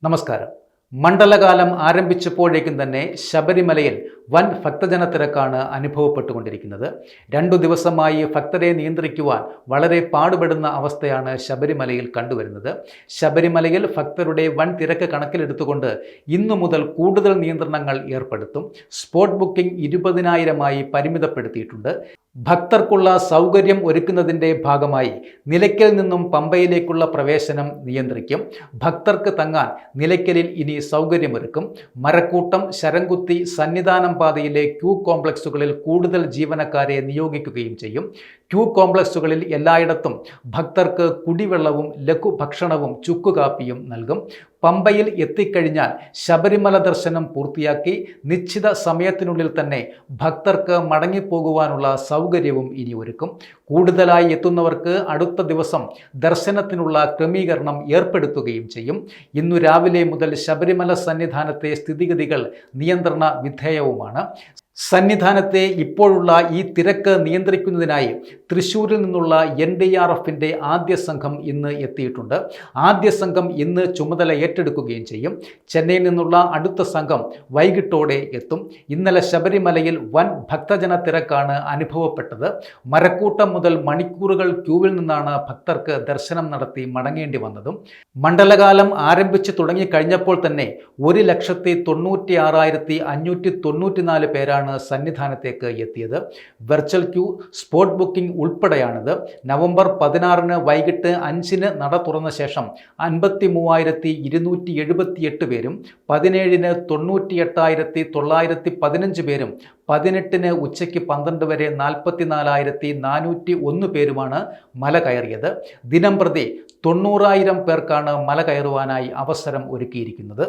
നമസ്കാരം. മണ്ഡലകാലം ആരംഭിച്ചപ്പോഴേക്കും തന്നെ ശബരിമലയിൽ വൻ ഭക്തജന തിരക്കാണ് അനുഭവപ്പെട്ടുകൊണ്ടിരിക്കുന്നത്. 2 ദിവസമായി ഭക്തരെ നിയന്ത്രിക്കുവാൻ വളരെ പാടുപെടുന്ന അവസ്ഥയാണ് ശബരിമലയിൽ കണ്ടുവരുന്നത്. ശബരിമലയിൽ ഭക്തരുടെ വൻ തിരക്ക് കണക്കിലെടുത്തുകൊണ്ട് ഇന്നു മുതൽ കൂടുതൽ നിയന്ത്രണങ്ങൾ ഏർപ്പെടുത്തും. Spot booking 20,000-ആയി പരിമിതപ്പെടുത്തിയിട്ടുണ്ട്. ഭക്തർക്കുള്ള സൗകര്യം ഒരുക്കുന്നതിൻ്റെ ഭാഗമായി നിലയ്ക്കൽ നിന്നും പമ്പയിലേക്കുള്ള പ്രവേശനം നിയന്ത്രിക്കും. ഭക്തർക്ക് തങ്ങാൻ നിലയ്ക്കലിൽ ഇനി സൗകര്യമൊരുക്കും. മരക്കൂട്ടം, ശരംകുത്തി, സന്നിധാനം പാതയിലെ ക്യൂ കോംപ്ലക്സുകളിൽ കൂടുതൽ ജീവനക്കാരെ നിയോഗിക്കുകയും ചെയ്യും. ക്യൂ കോംപ്ലക്സുകളിൽ എല്ലായിടത്തും ഭക്തർക്ക് കുടിവെള്ളവും ലഘുഭക്ഷണവും ചുക്കുകാപ്പിയും നൽകും. പമ്പയിൽ എത്തിക്കഴിഞ്ഞാൽ ശബരിമല ദർശനം പൂർത്തിയാക്കി നിശ്ചിത സമയത്തിനുള്ളിൽ തന്നെ ഭക്തർക്ക് മടങ്ങിപ്പോകുവാനുള്ള സൗകര്യവും ഇനി ഒരുക്കും. കൂടുതലായി എത്തുന്നവർക്ക് അടുത്ത ദിവസം ദർശനത്തിനുള്ള ക്രമീകരണം ഏർപ്പെടുത്തുകയും ചെയ്യും. ഇന്നു രാവിലെ മുതൽ ശബരിമല സന്നിധാനത്തെ സ്ഥിതിഗതികൾ നിയന്ത്രണ വിധേയവുമാണ്. സന്നിധാനത്തെ ഇപ്പോഴുള്ള ഈ തിരക്ക് നിയന്ത്രിക്കുന്നതിനായി തൃശ്ശൂരിൽ നിന്നുള്ള NDRFന്റെ ആദ്യ സംഘം ഇന്ന് എത്തിയിട്ടുണ്ട്. ആദ്യ സംഘം ഇന്ന് ചുമതല ഏറ്റെടുക്കുകയും ചെയ്യും. ചെന്നൈയിൽ നിന്നുള്ള അടുത്ത സംഘം വൈകിട്ടോടെ എത്തും. ഇന്നലെ ശബരിമലയിൽ വൻ ഭക്തജന തിരക്കാണ് അനുഭവപ്പെട്ടത്. മരക്കൂട്ടം മുതൽ മണിക്കൂറുകൾ ക്യൂവിൽ നിന്നാണ് ഭക്തർക്ക് ദർശനം നടത്തി മടങ്ങേണ്ടി വന്നതും. മണ്ഡലകാലം ആരംഭിച്ചു തുടങ്ങിക്കഴിഞ്ഞപ്പോൾ തന്നെ 1,96,594 പേരാണ് സന്നിധാനത്തേക്ക് എത്തിയത്. വെർച്വൽ ക്യൂ, സ്പോട്ട് ബുക്കിംഗ് ഉൾപ്പെടെയാണിത്. നവംബർ 16 വൈകിട്ട് 5 നട തുറന്ന ശേഷം 53,278 പേരും 17 98,915 പേരും 18 ഉച്ചയ്ക്ക് 12 വരെ 44,401 പേരുമാണ് മല കയറിയത്. ദിനം പ്രതി 90,000 പേർക്കാണ് മല കയറുവാനായി അവസരം ഒരുക്കിയിരിക്കുന്നത്.